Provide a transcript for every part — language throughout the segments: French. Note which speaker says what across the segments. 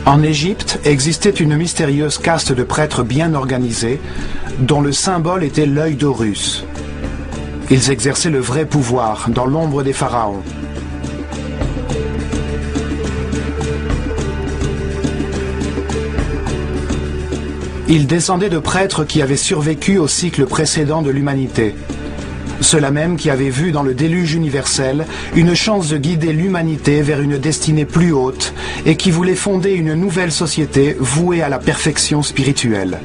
Speaker 1: En Égypte existait une mystérieuse caste de prêtres bien organisés, dont le symbole était l'œil d'Horus. Ils exerçaient le vrai pouvoir dans l'ombre des pharaons. Ils descendaient de prêtres qui avaient survécu au cycle précédent de l'humanité. Ceux-là même qui avaient vu dans le déluge universel une chance de guider l'humanité vers une destinée plus haute et qui voulaient fonder une nouvelle société vouée à la perfection spirituelle.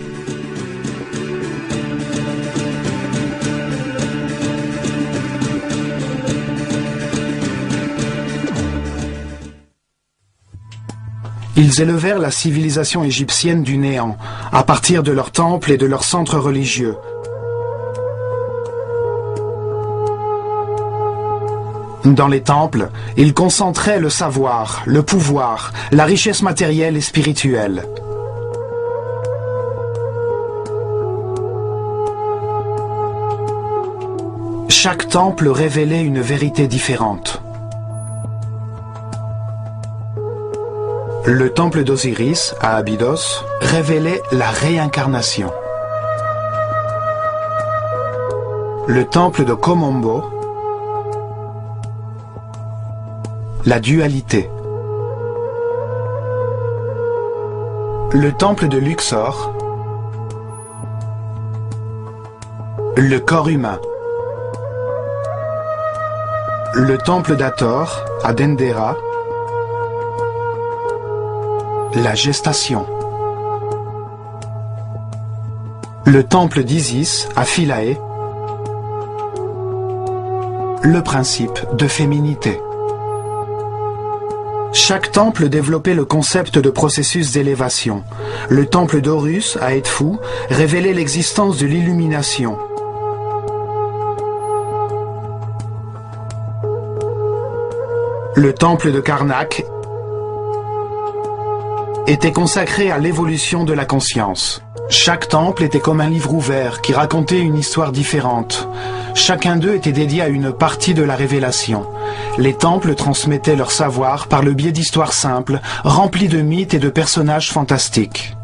Speaker 1: Ils élevèrent la civilisation égyptienne du néant, à partir de leurs temples et de leurs centres religieux. Dans les temples, ils concentraient le savoir, le pouvoir, la richesse matérielle et spirituelle. Chaque temple révélait une vérité différente. Le temple d'Osiris, à Abydos, révélait la réincarnation. Le temple de Komombo, la dualité. Le temple de Luxor, le corps humain. Le temple d'Hathor, à Dendera, la gestation. Le temple d'Isis, à Philae, le principe de féminité. Chaque temple développait le concept de processus d'élévation. Le temple d'Horus, à Edfou, révélait l'existence de l'illumination. Le temple de Karnak était consacré à l'évolution de la conscience. Chaque temple était comme un livre ouvert qui racontait une histoire différente. Chacun d'eux était dédié à une partie de la révélation. Les temples transmettaient leur savoir par le biais d'histoires simples, remplies de mythes et de personnages fantastiques.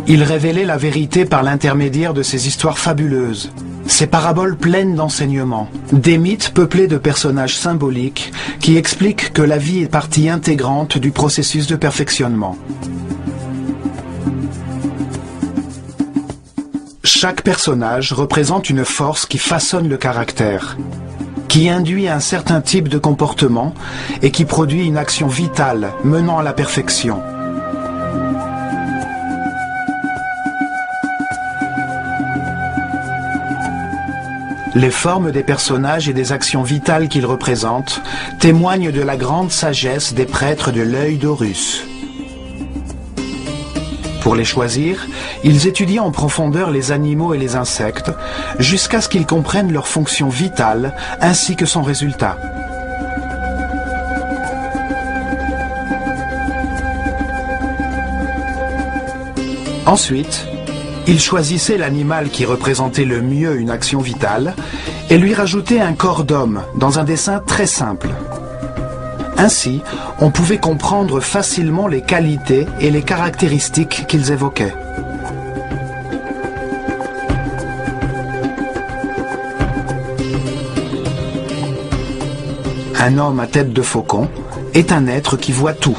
Speaker 1: Ils révélaient la vérité par l'intermédiaire de ces histoires fabuleuses. Ces paraboles pleines d'enseignements, des mythes peuplés de personnages symboliques qui expliquent que la vie est partie intégrante du processus de perfectionnement. Chaque personnage représente une force qui façonne le caractère, qui induit un certain type de comportement et qui produit une action vitale menant à la perfection. Les formes des personnages et des actions vitales qu'ils représentent témoignent de la grande sagesse des prêtres de l'œil d'Horus. Pour les choisir, ils étudient en profondeur les animaux et les insectes, jusqu'à ce qu'ils comprennent leur fonction vitale ainsi que son résultat. Ensuite, ils choisissaient l'animal qui représentait le mieux une action vitale et lui rajoutaient un corps d'homme dans un dessin très simple. Ainsi, on pouvait comprendre facilement les qualités et les caractéristiques qu'ils évoquaient. Un homme à tête de faucon est un être qui voit tout.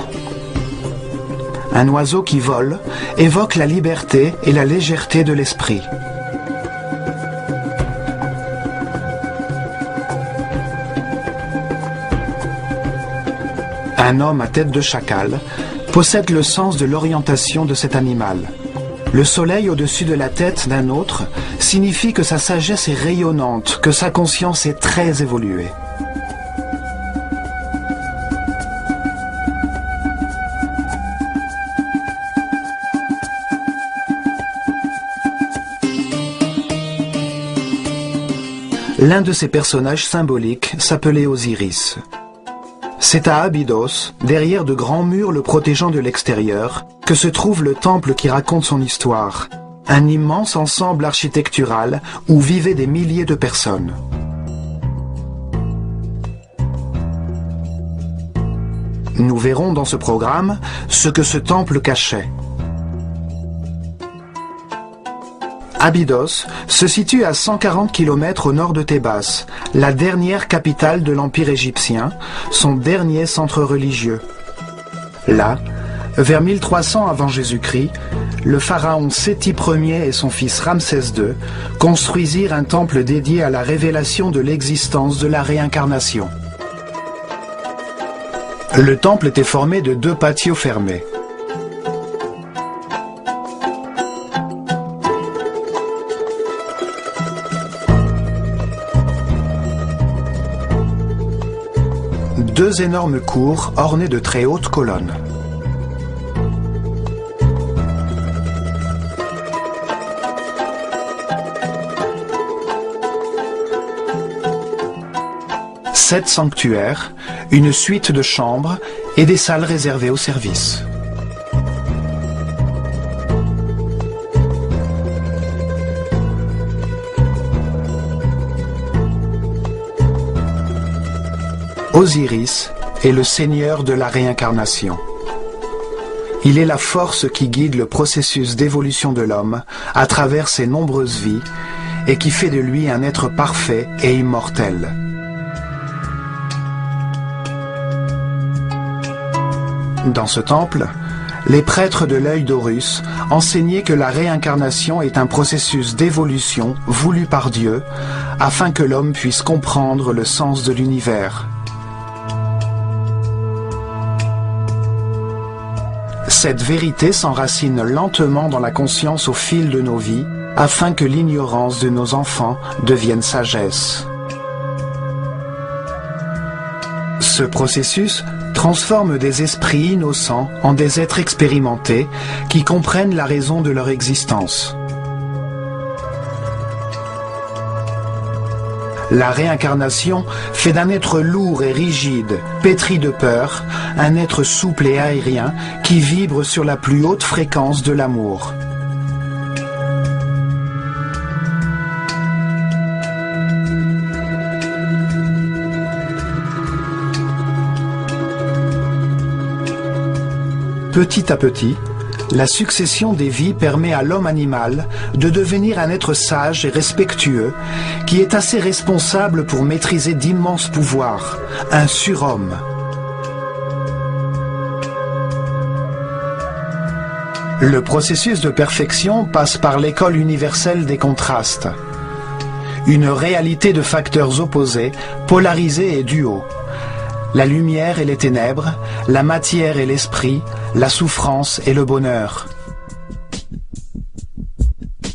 Speaker 1: Un oiseau qui vole évoque la liberté et la légèreté de l'esprit. Un homme à tête de chacal possède le sens de l'orientation de cet animal. Le soleil au-dessus de la tête d'un autre signifie que sa sagesse est rayonnante, que sa conscience est très évoluée. L'un de ces personnages symboliques s'appelait Osiris. C'est à Abydos, derrière de grands murs le protégeant de l'extérieur, que se trouve le temple qui raconte son histoire, un immense ensemble architectural où vivaient des milliers de personnes. Nous verrons dans ce programme ce que ce temple cachait. Abydos se situe à 140 km au nord de Thébas, la dernière capitale de l'Empire égyptien, son dernier centre religieux. Là, vers 1300 avant Jésus-Christ, le pharaon Séti Ier et son fils Ramsès II construisirent un temple dédié à la révélation de l'existence de la réincarnation. Le temple était formé de 2 patios fermés. Deux énormes cours ornées de très hautes colonnes. Sept sanctuaires, une suite de chambres et des salles réservées au service. Osiris est le seigneur de la réincarnation. Il est la force qui guide le processus d'évolution de l'homme à travers ses nombreuses vies et qui fait de lui un être parfait et immortel. Dans ce temple, les prêtres de l'œil d'Horus enseignaient que la réincarnation est un processus d'évolution voulu par Dieu afin que l'homme puisse comprendre le sens de l'univers. Cette vérité s'enracine lentement dans la conscience au fil de nos vies, afin que l'ignorance de nos enfants devienne sagesse. Ce processus transforme des esprits innocents en des êtres expérimentés qui comprennent la raison de leur existence. La réincarnation fait d'un être lourd et rigide, pétri de peur, un être souple et aérien qui vibre sur la plus haute fréquence de l'amour. Petit à petit, la succession des vies permet à l'homme animal de devenir un être sage et respectueux qui est assez responsable pour maîtriser d'immenses pouvoirs, un surhomme. Le processus de perfection passe par l'école universelle des contrastes. Une réalité de facteurs opposés, polarisés et duaux. La lumière et les ténèbres, la matière et l'esprit, la souffrance et le bonheur.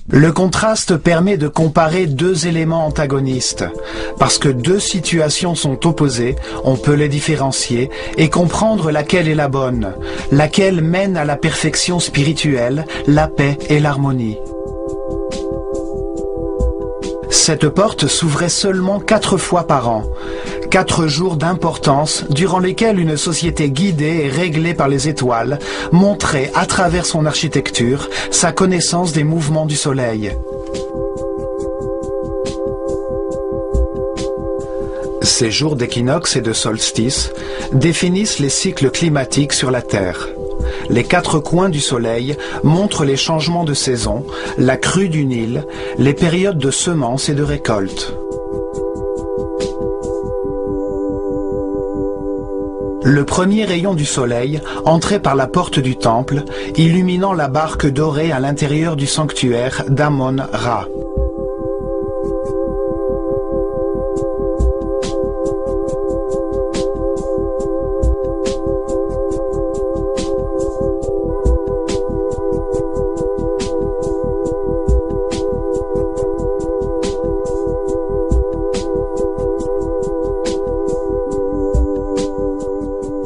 Speaker 1: Le contraste permet de comparer 2 éléments antagonistes. Parce que 2 situations sont opposées, on peut les différencier et comprendre laquelle est la bonne, laquelle mène à la perfection spirituelle, la paix et l'harmonie. Cette porte s'ouvrait seulement 4 fois par an. 4 jours d'importance durant lesquels une société guidée et réglée par les étoiles montrait à travers son architecture sa connaissance des mouvements du soleil. Ces jours d'équinoxe et de solstice définissent les cycles climatiques sur la Terre. Les 4 coins du soleil montrent les changements de saison, la crue du Nil, les périodes de semences et de récolte. Le premier rayon du soleil entrait par la porte du temple, illuminant la barque dorée à l'intérieur du sanctuaire d'Amon-Ra.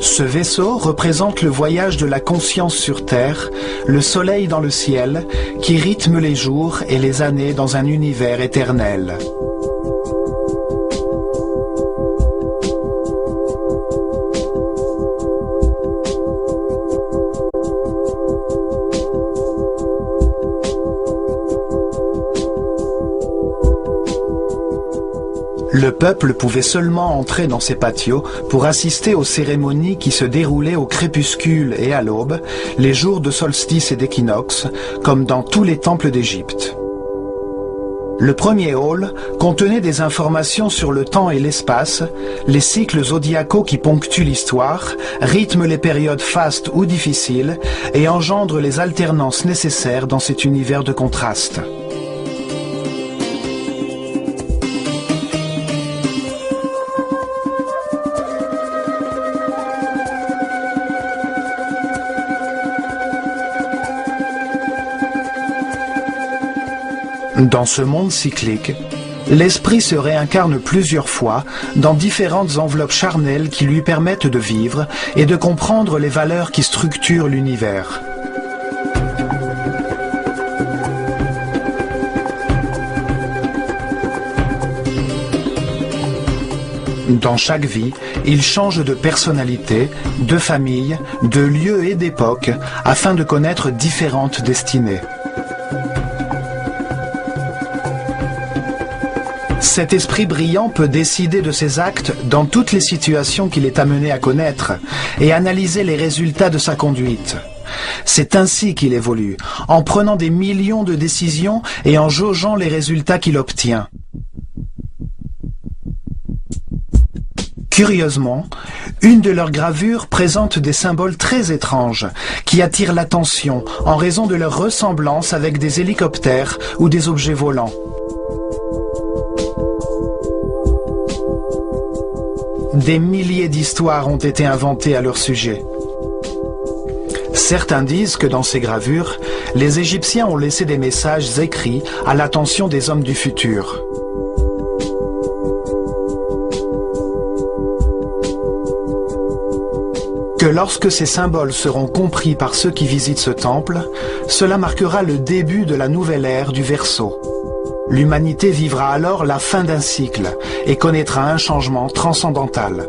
Speaker 1: Ce vaisseau représente le voyage de la conscience sur Terre, le soleil dans le ciel, qui rythme les jours et les années dans un univers éternel. Le peuple pouvait seulement entrer dans ces patios pour assister aux cérémonies qui se déroulaient au crépuscule et à l'aube, les jours de solstice et d'équinoxe, comme dans tous les temples d'Égypte. Le premier hall contenait des informations sur le temps et l'espace, les cycles zodiacaux qui ponctuent l'histoire, rythment les périodes fastes ou difficiles et engendrent les alternances nécessaires dans cet univers de contraste. Dans ce monde cyclique, l'esprit se réincarne plusieurs fois dans différentes enveloppes charnelles qui lui permettent de vivre et de comprendre les valeurs qui structurent l'univers. Dans chaque vie, il change de personnalité, de famille, de lieu et d'époque afin de connaître différentes destinées. Cet esprit brillant peut décider de ses actes dans toutes les situations qu'il est amené à connaître et analyser les résultats de sa conduite. C'est ainsi qu'il évolue, en prenant des millions de décisions et en jaugeant les résultats qu'il obtient. Curieusement, une de leurs gravures présente des symboles très étranges qui attirent l'attention en raison de leur ressemblance avec des hélicoptères ou des objets volants. Des milliers d'histoires ont été inventées à leur sujet. Certains disent que dans ces gravures, les Égyptiens ont laissé des messages écrits à l'attention des hommes du futur. Que lorsque ces symboles seront compris par ceux qui visitent ce temple, cela marquera le début de la nouvelle ère du Verseau. L'humanité vivra alors la fin d'un cycle et connaîtra un changement transcendantal.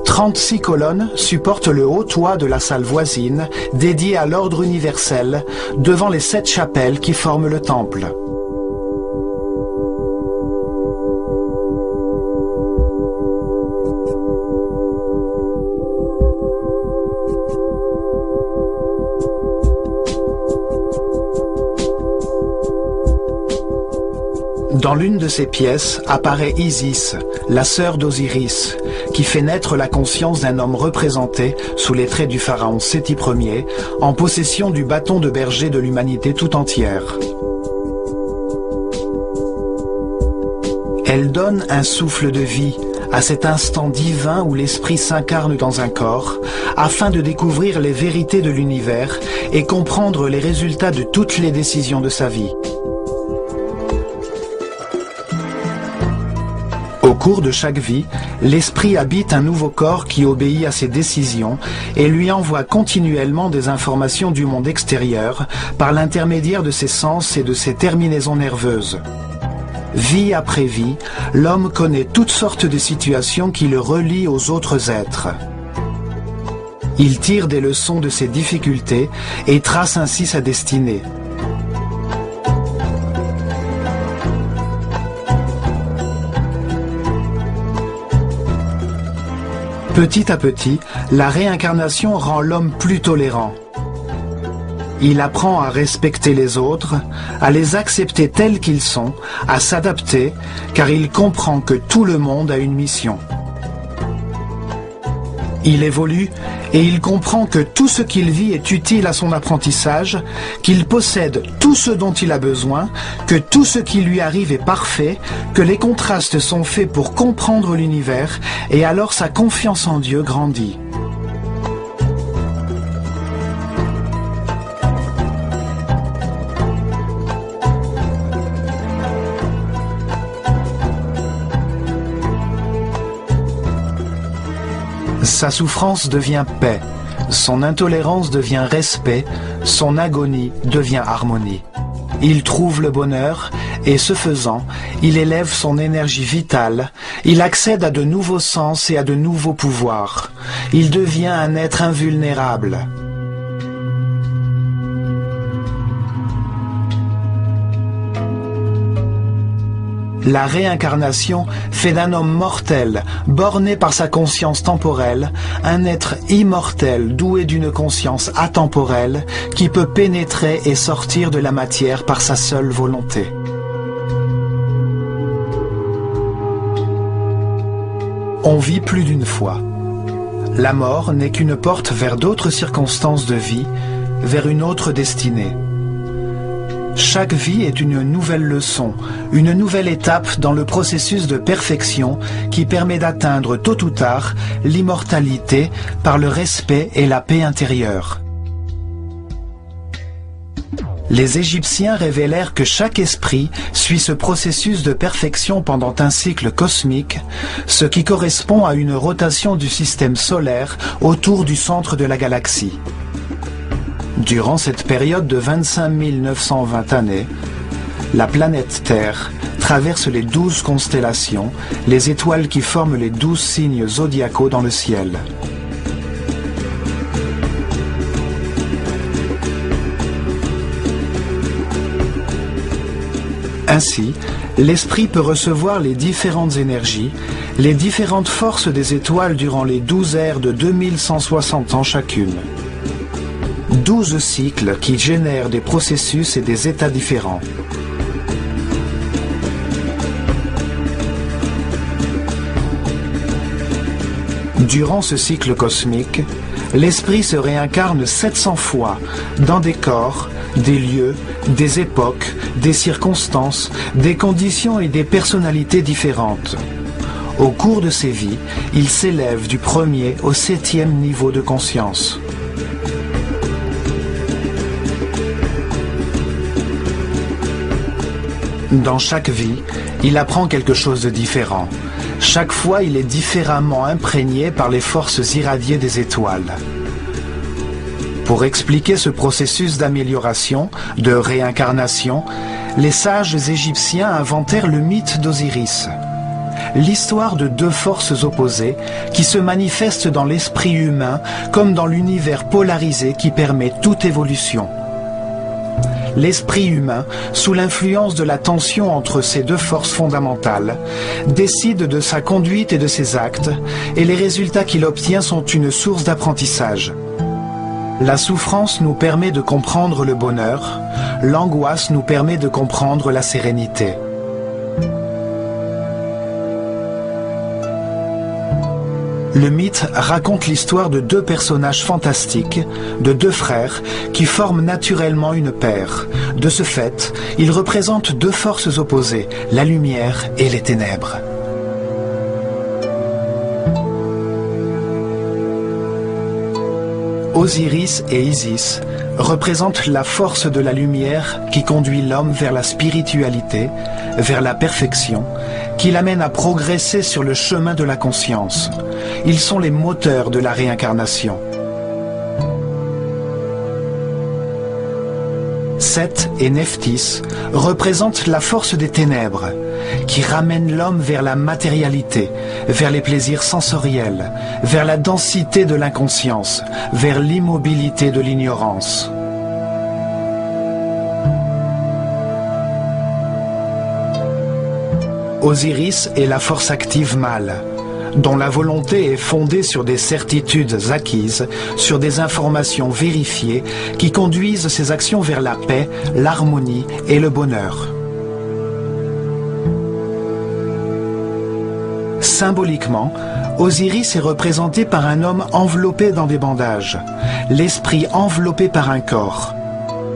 Speaker 1: 36 colonnes supportent le haut toit de la salle voisine, dédiée à l'ordre universel, devant les 7 chapelles qui forment le temple. Dans l'une de ces pièces apparaît Isis, la sœur d'Osiris, qui fait naître la conscience d'un homme représenté sous les traits du pharaon Séti Ier, en possession du bâton de berger de l'humanité tout entière. Elle donne un souffle de vie à cet instant divin où l'esprit s'incarne dans un corps, afin de découvrir les vérités de l'univers et comprendre les résultats de toutes les décisions de sa vie. Au cours de chaque vie, l'esprit habite un nouveau corps qui obéit à ses décisions et lui envoie continuellement des informations du monde extérieur par l'intermédiaire de ses sens et de ses terminaisons nerveuses. Vie après vie, l'homme connaît toutes sortes de situations qui le relient aux autres êtres. Il tire des leçons de ses difficultés et trace ainsi sa destinée. Petit à petit, la réincarnation rend l'homme plus tolérant. Il apprend à respecter les autres, à les accepter tels qu'ils sont, à s'adapter, car il comprend que tout le monde a une mission. Il évolue et il comprend que tout ce qu'il vit est utile à son apprentissage, qu'il possède tout ce dont il a besoin, que tout ce qui lui arrive est parfait, que les contrastes sont faits pour comprendre l'univers, et alors sa confiance en Dieu grandit. Sa souffrance devient paix, son intolérance devient respect, son agonie devient harmonie. Il trouve le bonheur et, ce faisant, il élève son énergie vitale, il accède à de nouveaux sens et à de nouveaux pouvoirs. Il devient un être invulnérable. La réincarnation fait d'un homme mortel, borné par sa conscience temporelle, un être immortel doué d'une conscience atemporelle qui peut pénétrer et sortir de la matière par sa seule volonté. On vit plus d'une fois. La mort n'est qu'une porte vers d'autres circonstances de vie, vers une autre destinée. Chaque vie est une nouvelle leçon, une nouvelle étape dans le processus de perfection qui permet d'atteindre tôt ou tard l'immortalité par le respect et la paix intérieure. Les Égyptiens révélèrent que chaque esprit suit ce processus de perfection pendant un cycle cosmique, ce qui correspond à une rotation du système solaire autour du centre de la galaxie. Durant cette période de 25 920 années, la planète Terre traverse les 12 constellations, les étoiles qui forment les 12 signes zodiacaux dans le ciel. Ainsi, l'esprit peut recevoir les différentes énergies, les différentes forces des étoiles durant les 12 ères de 2160 ans chacune. 12 cycles qui génèrent des processus et des états différents. Durant ce cycle cosmique, l'esprit se réincarne 700 fois dans des corps, des lieux, des époques, des circonstances, des conditions et des personnalités différentes. Au cours de ces vies, il s'élève du 1er au 7e niveau de conscience. Dans chaque vie, il apprend quelque chose de différent. Chaque fois, il est différemment imprégné par les forces irradiées des étoiles. Pour expliquer ce processus d'amélioration, de réincarnation, les sages égyptiens inventèrent le mythe d'Osiris. L'histoire de deux forces opposées qui se manifestent dans l'esprit humain comme dans l'univers polarisé qui permet toute évolution. L'esprit humain, sous l'influence de la tension entre ces deux forces fondamentales, décide de sa conduite et de ses actes, et les résultats qu'il obtient sont une source d'apprentissage. La souffrance nous permet de comprendre le bonheur, l'angoisse nous permet de comprendre la sérénité. Le mythe raconte l'histoire de deux personnages fantastiques, de deux frères, qui forment naturellement une paire. De ce fait, ils représentent deux forces opposées, la lumière et les ténèbres. Osiris et Isis représentent la force de la lumière qui conduit l'homme vers la spiritualité, vers la perfection, qui l'amène à progresser sur le chemin de la conscience. Ils sont les moteurs de la réincarnation. Seth et Nephthys représentent la force des ténèbres, qui ramène l'homme vers la matérialité, vers les plaisirs sensoriels, vers la densité de l'inconscience, vers l'immobilité de l'ignorance. Osiris est la force active mâle, dont la volonté est fondée sur des certitudes acquises, sur des informations vérifiées qui conduisent ses actions vers la paix, l'harmonie et le bonheur. Symboliquement, Osiris est représenté par un homme enveloppé dans des bandages, l'esprit enveloppé par un corps.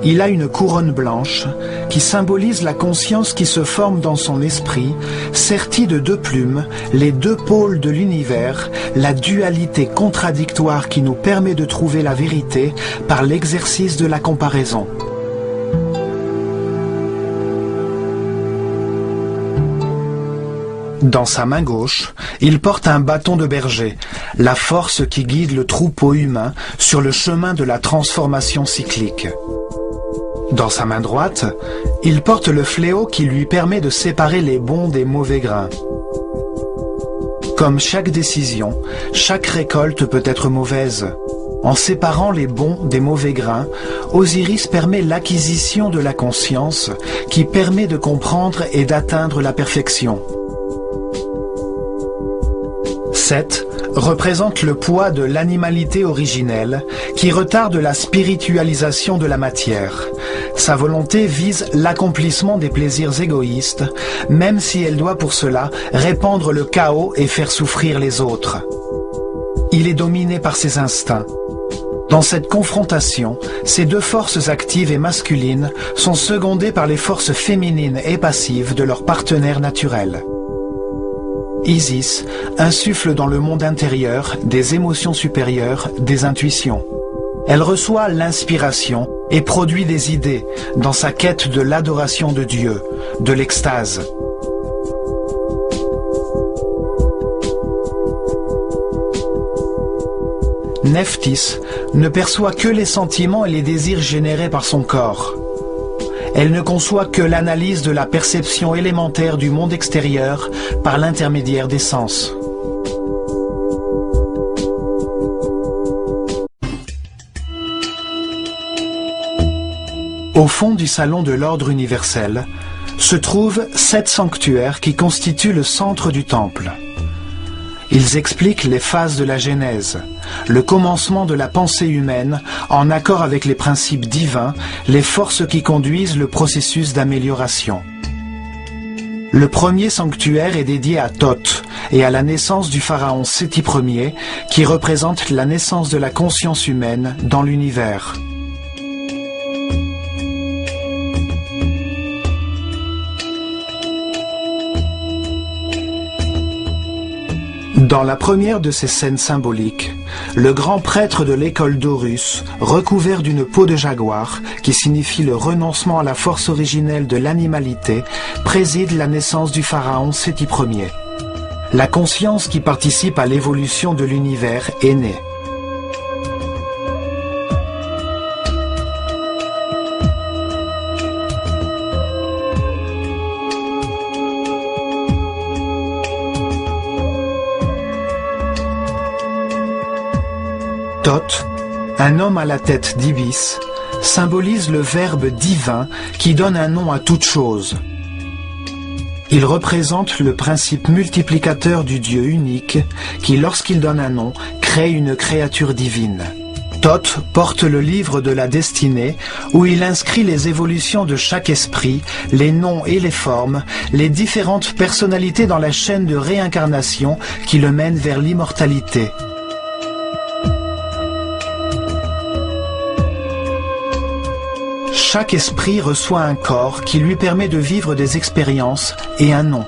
Speaker 1: Il a une couronne blanche qui symbolise la conscience qui se forme dans son esprit, sertie de deux plumes, les deux pôles de l'univers, la dualité contradictoire qui nous permet de trouver la vérité par l'exercice de la comparaison. Dans sa main gauche, il porte un bâton de berger, la force qui guide le troupeau humain sur le chemin de la transformation cyclique. Dans sa main droite, il porte le fléau qui lui permet de séparer les bons des mauvais grains. Comme chaque décision, chaque récolte peut être mauvaise. En séparant les bons des mauvais grains, Osiris permet l'acquisition de la conscience qui permet de comprendre et d'atteindre la perfection. 7 représente le poids de l'animalité originelle qui retarde la spiritualisation de la matière. Sa volonté vise l'accomplissement des plaisirs égoïstes, même si elle doit pour cela répandre le chaos et faire souffrir les autres. Il est dominé par ses instincts. Dans cette confrontation, ces deux forces actives et masculines sont secondées par les forces féminines et passives de leur partenaire naturel. Isis insuffle dans le monde intérieur des émotions supérieures, des intuitions. Elle reçoit l'inspiration et produit des idées dans sa quête de l'adoration de Dieu, de l'extase. Nephthys ne perçoit que les sentiments et les désirs générés par son corps. Elle ne conçoit que l'analyse de la perception élémentaire du monde extérieur par l'intermédiaire des sens. Au fond du salon de l'ordre universel se trouvent 7 sanctuaires qui constituent le centre du temple. Ils expliquent les phases de la Genèse, le commencement de la pensée humaine en accord avec les principes divins, les forces qui conduisent le processus d'amélioration. Le premier sanctuaire est dédié à Thoth et à la naissance du pharaon Séti Ier, qui représente la naissance de la conscience humaine dans l'univers. Dans la première de ces scènes symboliques, le grand prêtre de l'école d'Horus, recouvert d'une peau de jaguar, qui signifie le renoncement à la force originelle de l'animalité, préside la naissance du pharaon Séti Ier. La conscience qui participe à l'évolution de l'univers est née. Thoth, un homme à la tête d'Ibis, symbolise le verbe divin qui donne un nom à toute chose. Il représente le principe multiplicateur du Dieu unique qui, lorsqu'il donne un nom, crée une créature divine. Thoth porte le livre de la destinée où il inscrit les évolutions de chaque esprit, les noms et les formes, les différentes personnalités dans la chaîne de réincarnation qui le mène vers l'immortalité. Chaque esprit reçoit un corps qui lui permet de vivre des expériences et un nom.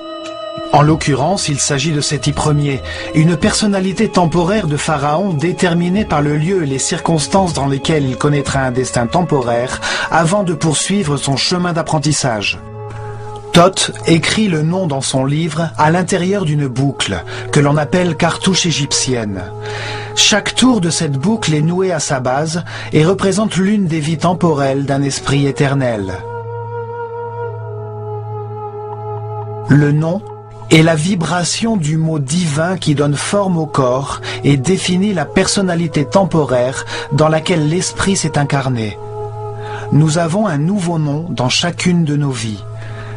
Speaker 1: En l'occurrence, il s'agit de Séti Ier, une personnalité temporaire de Pharaon déterminée par le lieu et les circonstances dans lesquelles il connaîtra un destin temporaire avant de poursuivre son chemin d'apprentissage. Thoth écrit le nom dans son livre à l'intérieur d'une boucle, que l'on appelle cartouche égyptienne. Chaque tour de cette boucle est noué à sa base et représente l'une des vies temporelles d'un esprit éternel. Le nom est la vibration du mot divin qui donne forme au corps et définit la personnalité temporaire dans laquelle l'esprit s'est incarné. Nous avons un nouveau nom dans chacune de nos vies.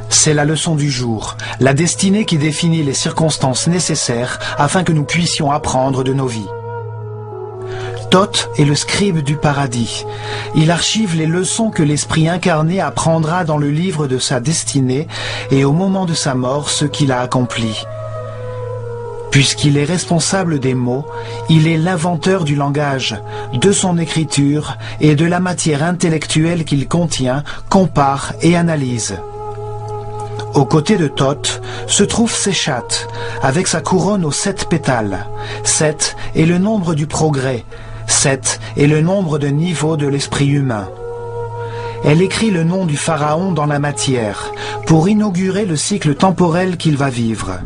Speaker 1: C'est la leçon du jour, la destinée qui définit les circonstances nécessaires afin que nous puissions apprendre de nos vies. Thoth est le scribe du paradis. Il archive les leçons que l'esprit incarné apprendra dans le livre de sa destinée et au moment de sa mort ce qu'il a accompli. Puisqu'il est responsable des mots, il est l'inventeur du langage, de son écriture et de la matière intellectuelle qu'il contient, compare et analyse. Aux côtés de Thoth se trouve Séchat, avec sa couronne aux 7 pétales. 7 est le nombre du progrès. 7 est le nombre de niveaux de l'esprit humain. Elle écrit le nom du pharaon dans la matière, pour inaugurer le cycle temporel qu'il va vivre.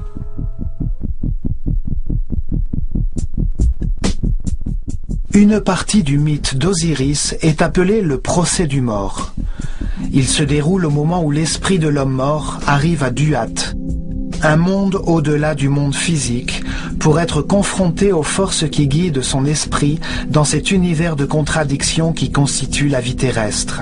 Speaker 1: Une partie du mythe d'Osiris est appelée le procès du mort. Il se déroule au moment où l'esprit de l'homme mort arrive à Duat. Un monde au-delà du monde physique, pour être confronté aux forces qui guident son esprit dans cet univers de contradictions qui constitue la vie terrestre.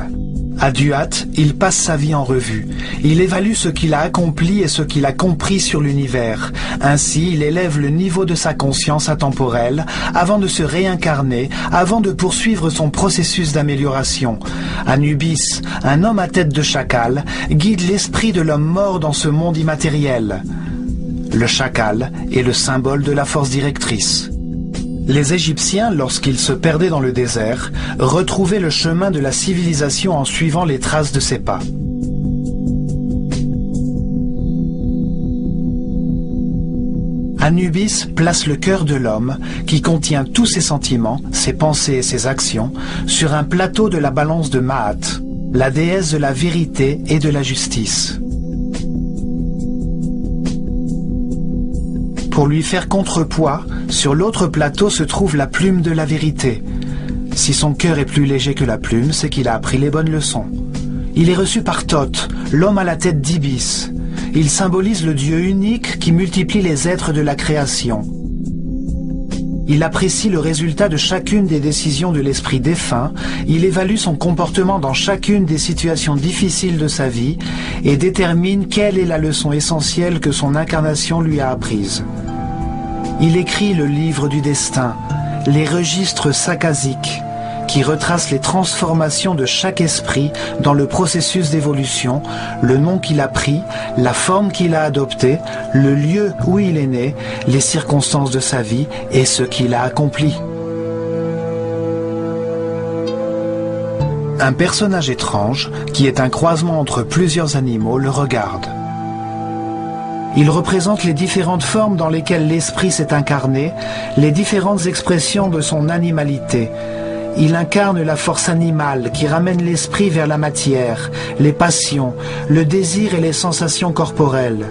Speaker 1: À Duat, il passe sa vie en revue. Il évalue ce qu'il a accompli et ce qu'il a compris sur l'univers. Ainsi, il élève le niveau de sa conscience atemporelle avant de se réincarner, avant de poursuivre son processus d'amélioration. Anubis, un homme à tête de chacal, guide l'esprit de l'homme mort dans ce monde immatériel. Le chacal est le symbole de la force directrice. Les Égyptiens, lorsqu'ils se perdaient dans le désert, retrouvaient le chemin de la civilisation en suivant les traces de ses pas. Anubis place le cœur de l'homme, qui contient tous ses sentiments, ses pensées et ses actions, sur un plateau de la balance de Maat, la déesse de la vérité et de la justice. Pour lui faire contrepoids, sur l'autre plateau se trouve la plume de la vérité. Si son cœur est plus léger que la plume, c'est qu'il a appris les bonnes leçons. Il est reçu par Thoth, l'homme à la tête d'Ibis. Il symbolise le Dieu unique qui multiplie les êtres de la création. Il apprécie le résultat de chacune des décisions de l'esprit défunt, il évalue son comportement dans chacune des situations difficiles de sa vie et détermine quelle est la leçon essentielle que son incarnation lui a apprise. Il écrit le livre du destin, les registres sakkasiques, qui retracent les transformations de chaque esprit dans le processus d'évolution, le nom qu'il a pris, la forme qu'il a adoptée, le lieu où il est né, les circonstances de sa vie et ce qu'il a accompli. Un personnage étrange, qui est un croisement entre plusieurs animaux, le regarde. Il représente les différentes formes dans lesquelles l'esprit s'est incarné, les différentes expressions de son animalité. Il incarne la force animale qui ramène l'esprit vers la matière, les passions, le désir et les sensations corporelles.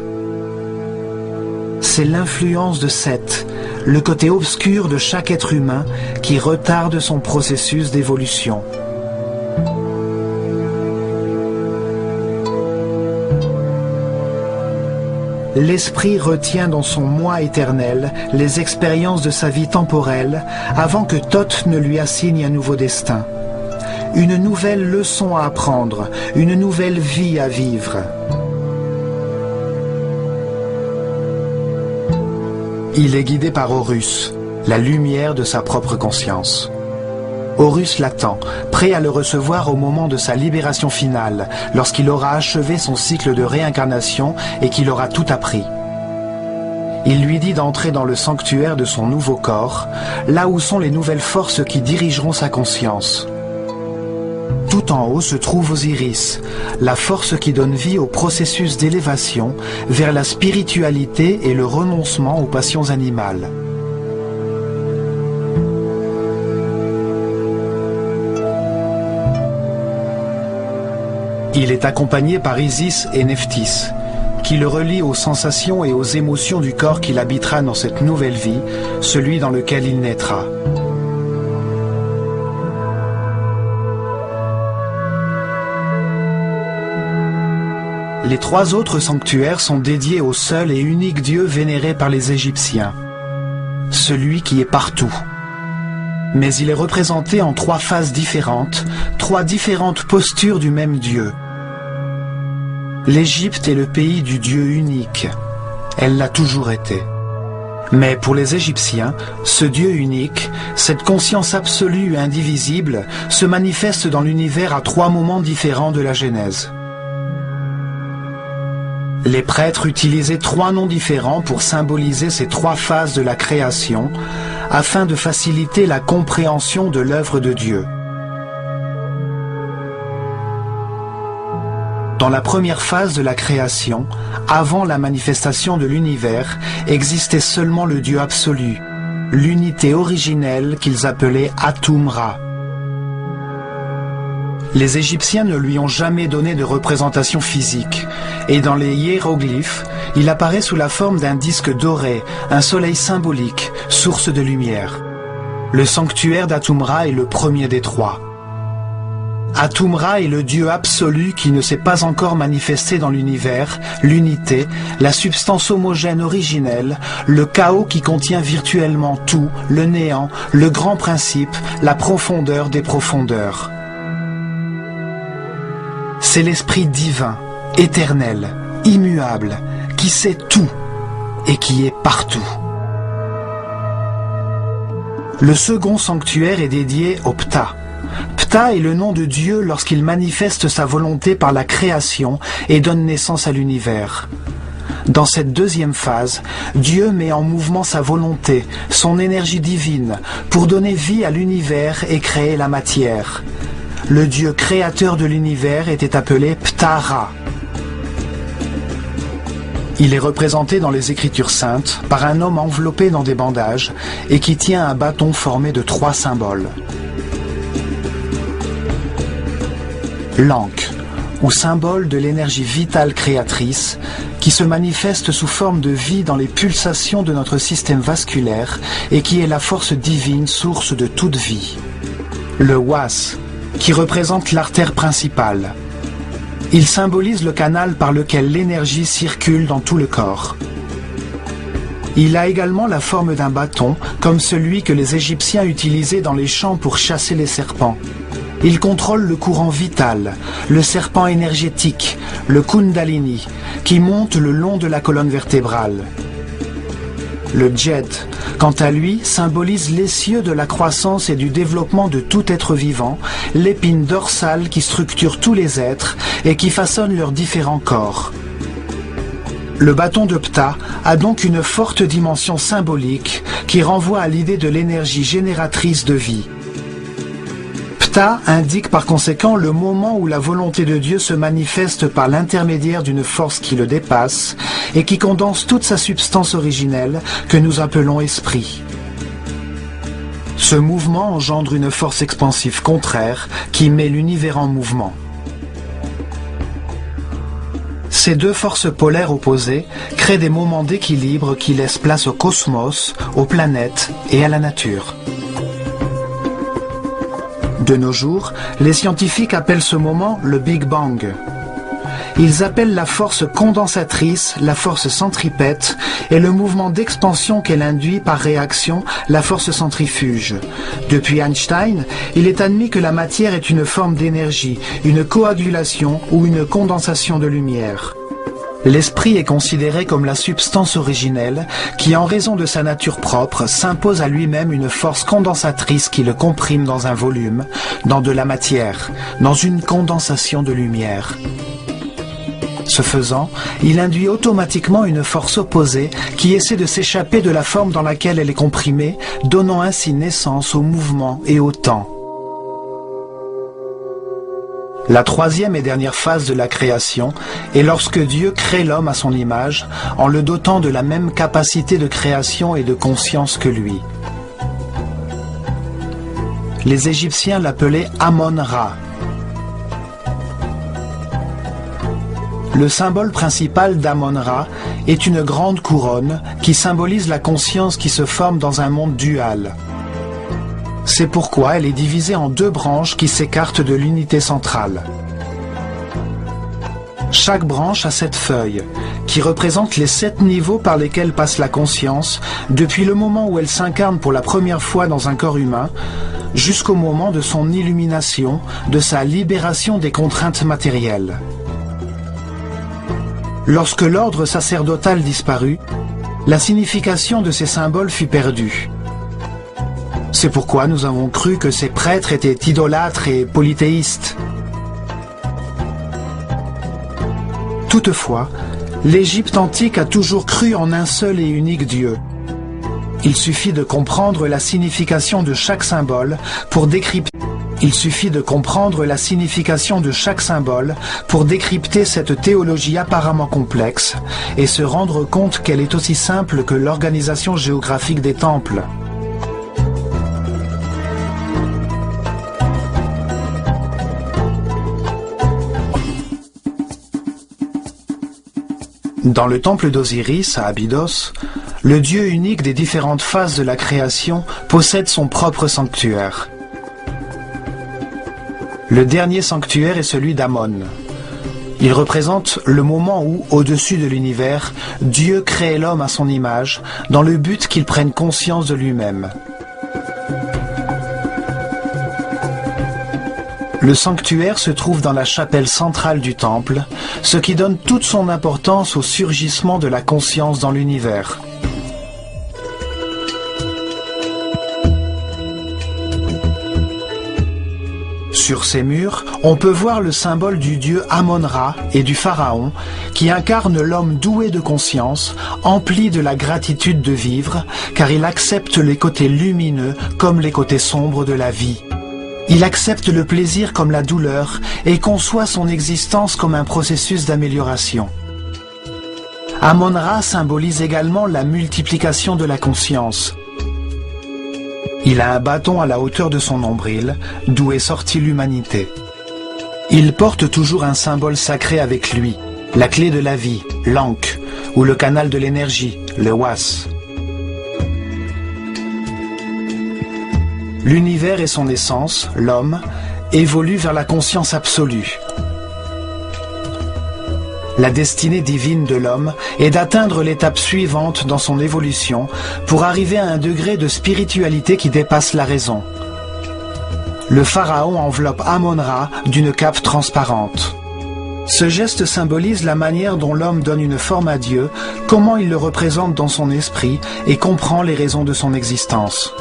Speaker 1: C'est l'influence de Seth, le côté obscur de chaque être humain qui retarde son processus d'évolution. L'esprit retient dans son moi éternel les expériences de sa vie temporelle avant que Thoth ne lui assigne un nouveau destin. Une nouvelle leçon à apprendre, une nouvelle vie à vivre. Il est guidé par Horus, la lumière de sa propre conscience. Horus l'attend, prêt à le recevoir au moment de sa libération finale, lorsqu'il aura achevé son cycle de réincarnation et qu'il aura tout appris. Il lui dit d'entrer dans le sanctuaire de son nouveau corps, là où sont les nouvelles forces qui dirigeront sa conscience. Tout en haut se trouve Osiris, la force qui donne vie au processus d'élévation vers la spiritualité et le renoncement aux passions animales. Il est accompagné par Isis et Nephthys, qui le relient aux sensations et aux émotions du corps qu'il habitera dans cette nouvelle vie, celui dans lequel il naîtra. Les trois autres sanctuaires sont dédiés au seul et unique Dieu vénéré par les Égyptiens, celui qui est partout. Mais il est représenté en trois phases différentes, trois différentes postures du même Dieu. L'Égypte est le pays du Dieu unique. Elle l'a toujours été. Mais pour les Égyptiens, ce Dieu unique, cette conscience absolue et indivisible, se manifeste dans l'univers à trois moments différents de la Genèse. Les prêtres utilisaient trois noms différents pour symboliser ces trois phases de la création, afin de faciliter la compréhension de l'œuvre de Dieu. Dans la première phase de la création, avant la manifestation de l'univers, existait seulement le Dieu absolu, l'unité originelle qu'ils appelaient Atum-Ra. Les Égyptiens ne lui ont jamais donné de représentation physique, et dans les hiéroglyphes, il apparaît sous la forme d'un disque doré, un soleil symbolique, source de lumière. Le sanctuaire d'Atum-Ra est le premier des trois. Atum-Ra est le Dieu absolu qui ne s'est pas encore manifesté dans l'univers, l'unité, la substance homogène originelle, le chaos qui contient virtuellement tout, le néant, le grand principe, la profondeur des profondeurs. C'est l'esprit divin, éternel, immuable, qui sait tout et qui est partout. Le second sanctuaire est dédié au Ptah. Ptah est le nom de Dieu lorsqu'il manifeste sa volonté par la création et donne naissance à l'univers. Dans cette deuxième phase, Dieu met en mouvement sa volonté, son énergie divine, pour donner vie à l'univers et créer la matière. Le Dieu créateur de l'univers était appelé Ptah-Ra. Il est représenté dans les Écritures saintes par un homme enveloppé dans des bandages et qui tient un bâton formé de 3 symboles. L'Ankh, ou symbole de l'énergie vitale créatrice, qui se manifeste sous forme de vie dans les pulsations de notre système vasculaire et qui est la force divine, source de toute vie. Le Was, qui représente l'artère principale. Il symbolise le canal par lequel l'énergie circule dans tout le corps. Il a également la forme d'un bâton, comme celui que les Égyptiens utilisaient dans les champs pour chasser les serpents. Il contrôle le courant vital, le serpent énergétique, le Kundalini, qui monte le long de la colonne vertébrale. Le Djed, quant à lui, symbolise l'essieu de la croissance et du développement de tout être vivant, l'épine dorsale qui structure tous les êtres et qui façonne leurs différents corps. Le bâton de Ptah a donc une forte dimension symbolique qui renvoie à l'idée de l'énergie génératrice de vie. Ptah indique par conséquent le moment où la volonté de Dieu se manifeste par l'intermédiaire d'une force qui le dépasse et qui condense toute sa substance originelle que nous appelons esprit. Ce mouvement engendre une force expansive contraire qui met l'univers en mouvement. Ces deux forces polaires opposées créent des moments d'équilibre qui laissent place au cosmos, aux planètes et à la nature. De nos jours, les scientifiques appellent ce moment le Big Bang. Ils appellent la force condensatrice la force centripète et le mouvement d'expansion qu'elle induit par réaction la force centrifuge. Depuis Einstein, il est admis que la matière est une forme d'énergie, une coagulation ou une condensation de lumière. L'esprit est considéré comme la substance originelle qui, en raison de sa nature propre, s'impose à lui-même une force condensatrice qui le comprime dans un volume, dans de la matière, dans une condensation de lumière. Ce faisant, il induit automatiquement une force opposée qui essaie de s'échapper de la forme dans laquelle elle est comprimée, donnant ainsi naissance au mouvement et au temps. La troisième et dernière phase de la création est lorsque Dieu crée l'homme à son image en le dotant de la même capacité de création et de conscience que lui. Les Égyptiens l'appelaient Amon-Ra. Le symbole principal d'Amon-Ra est une grande couronne qui symbolise la conscience qui se forme dans un monde dual. C'est pourquoi elle est divisée en 2 branches qui s'écartent de l'unité centrale. Chaque branche a 7 feuilles, qui représentent les 7 niveaux par lesquels passe la conscience, depuis le moment où elle s'incarne pour la première fois dans un corps humain, jusqu'au moment de son illumination, de sa libération des contraintes matérielles. Lorsque l'ordre sacerdotal disparut, la signification de ces symboles fut perdue. C'est pourquoi nous avons cru que ces prêtres étaient idolâtres et polythéistes. Toutefois, l'Égypte antique a toujours cru en un seul et unique Dieu. Il suffit de comprendre la signification de chaque symbole pour décrypter. Cette théologie apparemment complexe et se rendre compte qu'elle est aussi simple que l'organisation géographique des temples. Dans le temple d'Osiris, à Abydos, le Dieu unique des différentes phases de la création possède son propre sanctuaire. Le dernier sanctuaire est celui d'Amon. Il représente le moment où, au-dessus de l'univers, Dieu crée l'homme à son image, dans le but qu'il prenne conscience de lui-même. Le sanctuaire se trouve dans la chapelle centrale du temple, ce qui donne toute son importance au surgissement de la conscience dans l'univers. Sur ces murs, on peut voir le symbole du dieu Amon-Ra et du pharaon, qui incarne l'homme doué de conscience, empli de la gratitude de vivre, car il accepte les côtés lumineux comme les côtés sombres de la vie. Il accepte le plaisir comme la douleur et conçoit son existence comme un processus d'amélioration. Amon-Ra symbolise également la multiplication de la conscience. Il a un bâton à la hauteur de son nombril, d'où est sortie l'humanité. Il porte toujours un symbole sacré avec lui, la clé de la vie, l'Ankh, ou le canal de l'énergie, le Was. L'univers et son essence, l'homme, évoluent vers la conscience absolue. La destinée divine de l'homme est d'atteindre l'étape suivante dans son évolution pour arriver à un degré de spiritualité qui dépasse la raison. Le pharaon enveloppe Amon-Ra d'une cape transparente. Ce geste symbolise la manière dont l'homme donne une forme à Dieu, comment il le représente dans son esprit et comprend les raisons de son existence.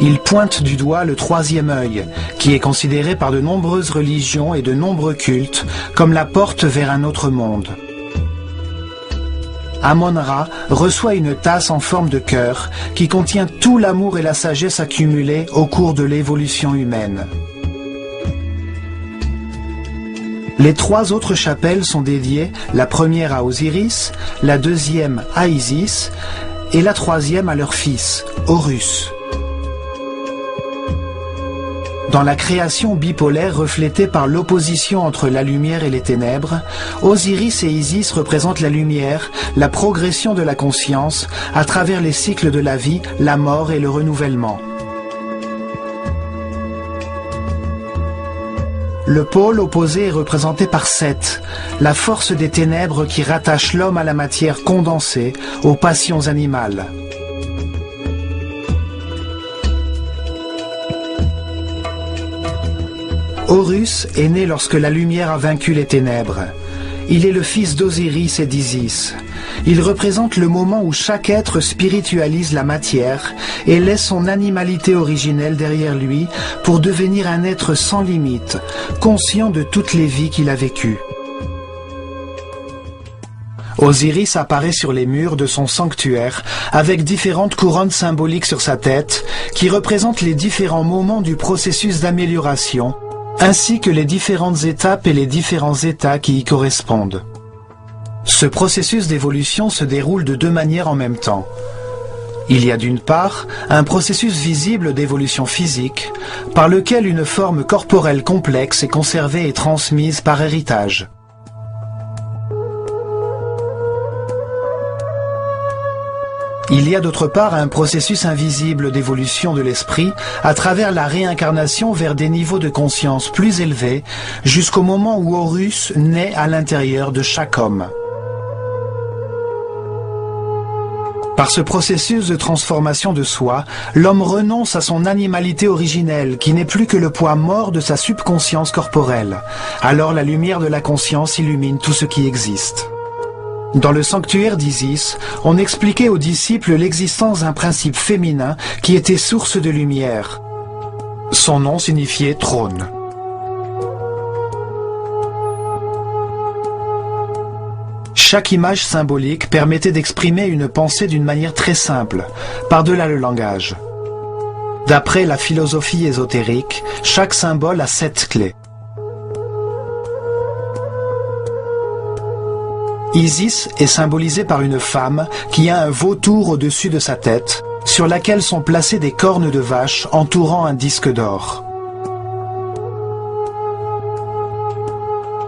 Speaker 1: Il pointe du doigt le troisième œil, qui est considéré par de nombreuses religions et de nombreux cultes comme la porte vers un autre monde. Amon-Ra reçoit une tasse en forme de cœur qui contient tout l'amour et la sagesse accumulés au cours de l'évolution humaine. Les trois autres chapelles sont dédiées, la première à Osiris, la deuxième à Isis et la troisième à leur fils, Horus. Dans la création bipolaire reflétée par l'opposition entre la lumière et les ténèbres, Osiris et Isis représentent la lumière, la progression de la conscience, à travers les cycles de la vie, la mort et le renouvellement. Le pôle opposé est représenté par Seth, la force des ténèbres qui rattache l'homme à la matière condensée, aux passions animales. Horus est né lorsque la lumière a vaincu les ténèbres. Il est le fils d'Osiris et d'Isis. Il représente le moment où chaque être spiritualise la matière et laisse son animalité originelle derrière lui pour devenir un être sans limite, conscient de toutes les vies qu'il a vécues. Osiris apparaît sur les murs de son sanctuaire avec différentes couronnes symboliques sur sa tête qui représentent les différents moments du processus d'amélioration, ainsi que les différentes étapes et les différents états qui y correspondent. Ce processus d'évolution se déroule de deux manières en même temps. Il y a d'une part un processus visible d'évolution physique, par lequel une forme corporelle complexe est conservée et transmise par héritage. Il y a d'autre part un processus invisible d'évolution de l'esprit à travers la réincarnation vers des niveaux de conscience plus élevés jusqu'au moment où Horus naît à l'intérieur de chaque homme. Par ce processus de transformation de soi, l'homme renonce à son animalité originelle qui n'est plus que le poids mort de sa subconscience corporelle. Alors la lumière de la conscience illumine tout ce qui existe. Dans le sanctuaire d'Isis, on expliquait aux disciples l'existence d'un principe féminin qui était source de lumière. Son nom signifiait trône. Chaque image symbolique permettait d'exprimer une pensée d'une manière très simple, par-delà le langage. D'après la philosophie ésotérique, chaque symbole a 7 clés. Isis est symbolisée par une femme qui a un vautour au-dessus de sa tête, sur laquelle sont placées des cornes de vache entourant un disque d'or.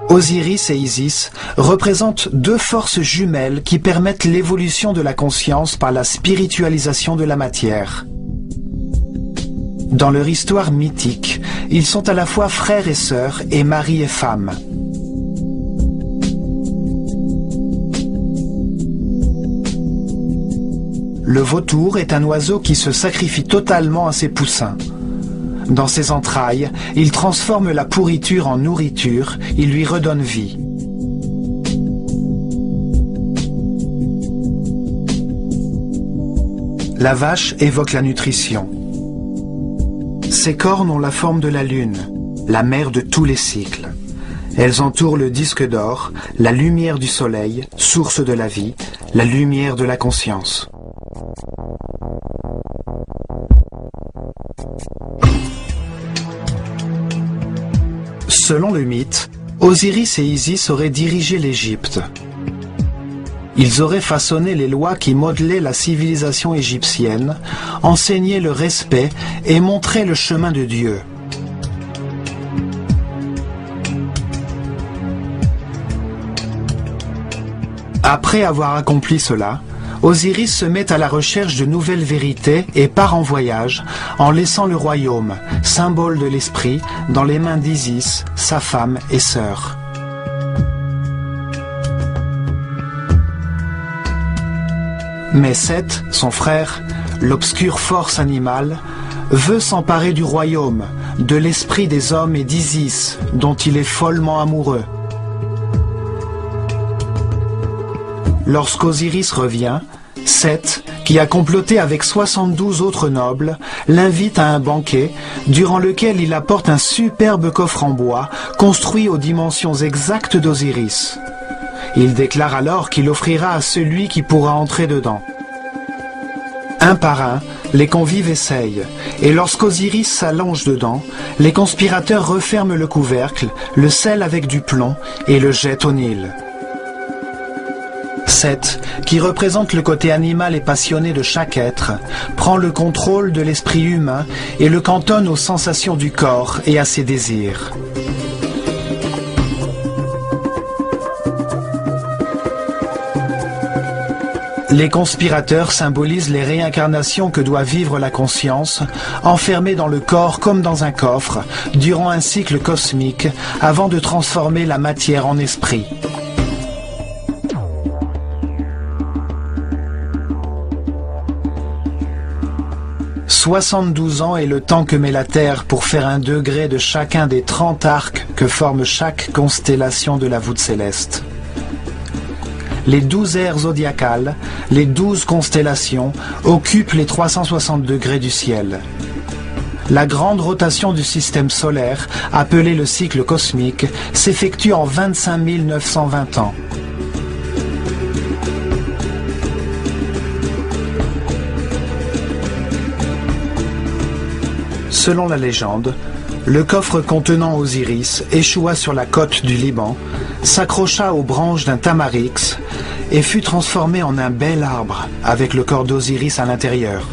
Speaker 1: Osiris et Isis représentent deux forces jumelles qui permettent l'évolution de la conscience par la spiritualisation de la matière. Dans leur histoire mythique, ils sont à la fois frères et sœurs et mari et femme. Le vautour est un oiseau qui se sacrifie totalement à ses poussins. Dans ses entrailles, il transforme la pourriture en nourriture, il lui redonne vie. La vache évoque la nutrition. Ses cornes ont la forme de la lune, la mère de tous les cycles. Elles entourent le disque d'or, la lumière du soleil, source de la vie, la lumière de la conscience. Selon le mythe, Osiris et Isis auraient dirigé l'Égypte. Ils auraient façonné les lois qui modelaient la civilisation égyptienne, enseigné le respect et montré le chemin de Dieu. Après avoir accompli cela, Osiris se met à la recherche de nouvelles vérités et part en voyage en laissant le royaume, symbole de l'esprit, dans les mains d'Isis, sa femme et sœur. Mais Seth, son frère, l'obscure force animale, veut s'emparer du royaume, de l'esprit des hommes et d'Isis, dont il est follement amoureux. Lorsqu'Osiris revient, Seth, qui a comploté avec 72 autres nobles, l'invite à un banquet durant lequel il apporte un superbe coffre en bois construit aux dimensions exactes d'Osiris. Il déclare alors qu'il offrira à celui qui pourra entrer dedans. Un par un, les convives essayent, et lorsqu'Osiris s'allonge dedans, les conspirateurs referment le couvercle, le scellent avec du plomb et le jettent au Nil. Seth, qui représente le côté animal et passionné de chaque être, prend le contrôle de l'esprit humain et le cantonne aux sensations du corps et à ses désirs. Les conspirateurs symbolisent les réincarnations que doit vivre la conscience, enfermée dans le corps comme dans un coffre, durant un cycle cosmique, avant de transformer la matière en esprit. « 72 ans est le temps que met la Terre pour faire un degré de chacun des 30 arcs que forme chaque constellation de la voûte céleste. » Les 12 aires zodiacales, les 12 constellations, occupent les 360 degrés du ciel. La grande rotation du système solaire, appelée le cycle cosmique, s'effectue en 25 920 ans. Selon la légende, le coffre contenant Osiris échoua sur la côte du Liban, s'accrocha aux branches d'un tamarix et fut transformé en un bel arbre avec le corps d'Osiris à l'intérieur.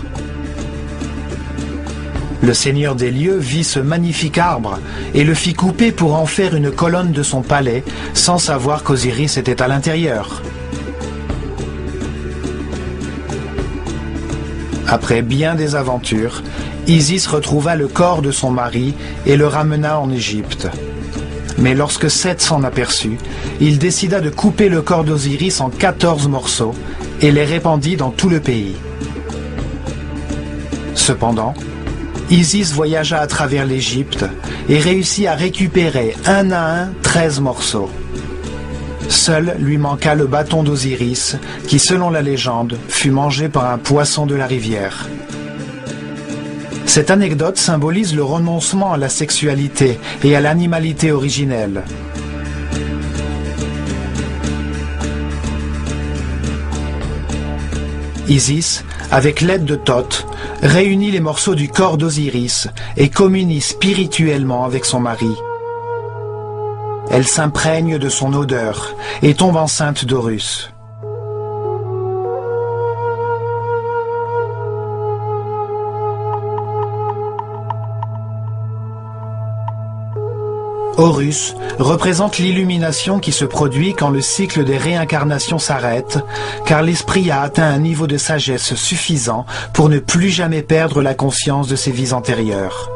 Speaker 1: Le seigneur des lieux vit ce magnifique arbre et le fit couper pour en faire une colonne de son palais sans savoir qu'Osiris était à l'intérieur. Après bien des aventures, Isis retrouva le corps de son mari et le ramena en Égypte. Mais lorsque Seth s'en aperçut, il décida de couper le corps d'Osiris en 14 morceaux et les répandit dans tout le pays. Cependant, Isis voyagea à travers l'Égypte et réussit à récupérer un à un 13 morceaux. Seul lui manqua le bâton d'Osiris qui, selon la légende, fut mangé par un poisson de la rivière. Cette anecdote symbolise le renoncement à la sexualité et à l'animalité originelle. Isis, avec l'aide de Thoth, réunit les morceaux du corps d'Osiris et communie spirituellement avec son mari. Elle s'imprègne de son odeur et tombe enceinte d'Horus. Horus représente l'illumination qui se produit quand le cycle des réincarnations s'arrête, car l'esprit a atteint un niveau de sagesse suffisant pour ne plus jamais perdre la conscience de ses vies antérieures.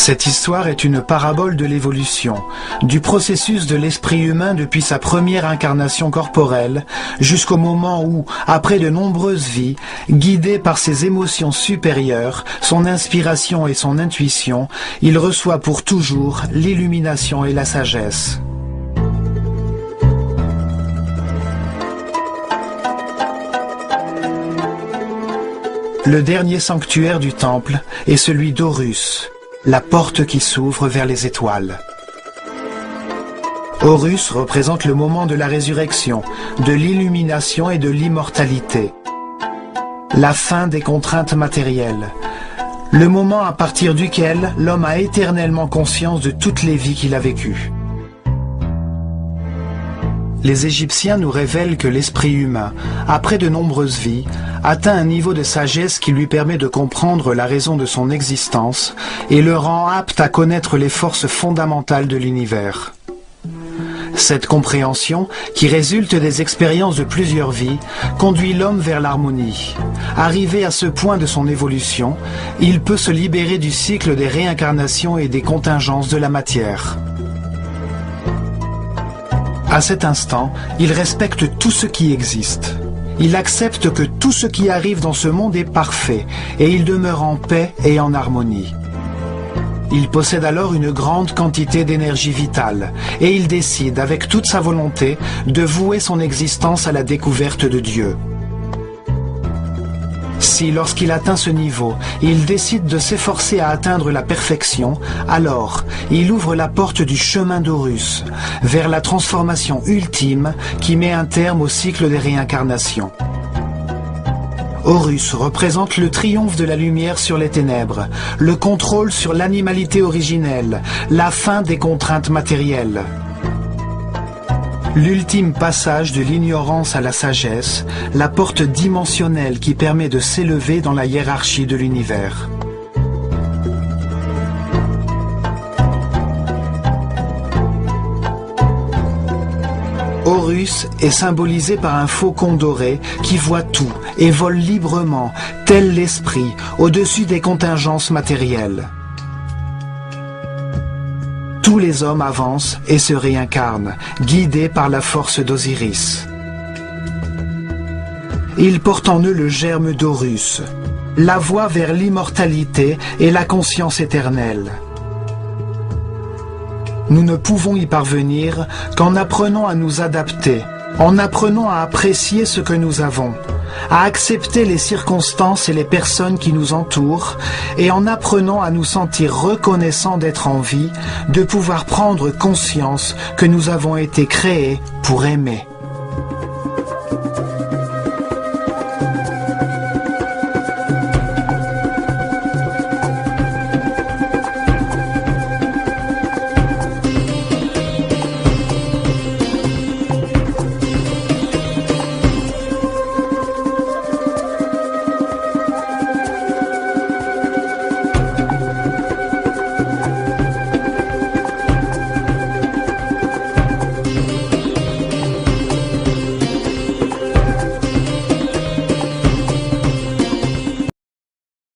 Speaker 1: Cette histoire est une parabole de l'évolution, du processus de l'esprit humain depuis sa première incarnation corporelle, jusqu'au moment où, après de nombreuses vies, guidé par ses émotions supérieures, son inspiration et son intuition, il reçoit pour toujours l'illumination et la sagesse. Le dernier sanctuaire du temple est celui d'Horus, la porte qui s'ouvre vers les étoiles. Horus représente le moment de la résurrection, de l'illumination et de l'immortalité. La fin des contraintes matérielles. Le moment à partir duquel l'homme a éternellement conscience de toutes les vies qu'il a vécues. Les Égyptiens nous révèlent que l'esprit humain, après de nombreuses vies, atteint un niveau de sagesse qui lui permet de comprendre la raison de son existence et le rend apte à connaître les forces fondamentales de l'univers. Cette compréhension, qui résulte des expériences de plusieurs vies, conduit l'homme vers l'harmonie. Arrivé à ce point de son évolution, il peut se libérer du cycle des réincarnations et des contingences de la matière. À cet instant, il respecte tout ce qui existe. Il accepte que tout ce qui arrive dans ce monde est parfait et il demeure en paix et en harmonie. Il possède alors une grande quantité d'énergie vitale et il décide avec toute sa volonté de vouer son existence à la découverte de Dieu. Si, lorsqu'il atteint ce niveau, il décide de s'efforcer à atteindre la perfection, alors il ouvre la porte du chemin d'Horus, vers la transformation ultime qui met un terme au cycle des réincarnations. Horus représente le triomphe de la lumière sur les ténèbres, le contrôle sur l'animalité originelle, la fin des contraintes matérielles. L'ultime passage de l'ignorance à la sagesse, la porte dimensionnelle qui permet de s'élever dans la hiérarchie de l'univers. Horus est symbolisé par un faucon doré qui voit tout et vole librement, tel l'esprit, au-dessus des contingences matérielles. Tous les hommes avancent et se réincarnent, guidés par la force d'Osiris. Ils portent en eux le germe d'Horus, la voie vers l'immortalité et la conscience éternelle. Nous ne pouvons y parvenir qu'en apprenant à nous adapter, en apprenant à apprécier ce que nous avons, à accepter les circonstances et les personnes qui nous entourent, et en apprenant à nous sentir reconnaissants d'être en vie, de pouvoir prendre conscience que nous avons été créés pour aimer.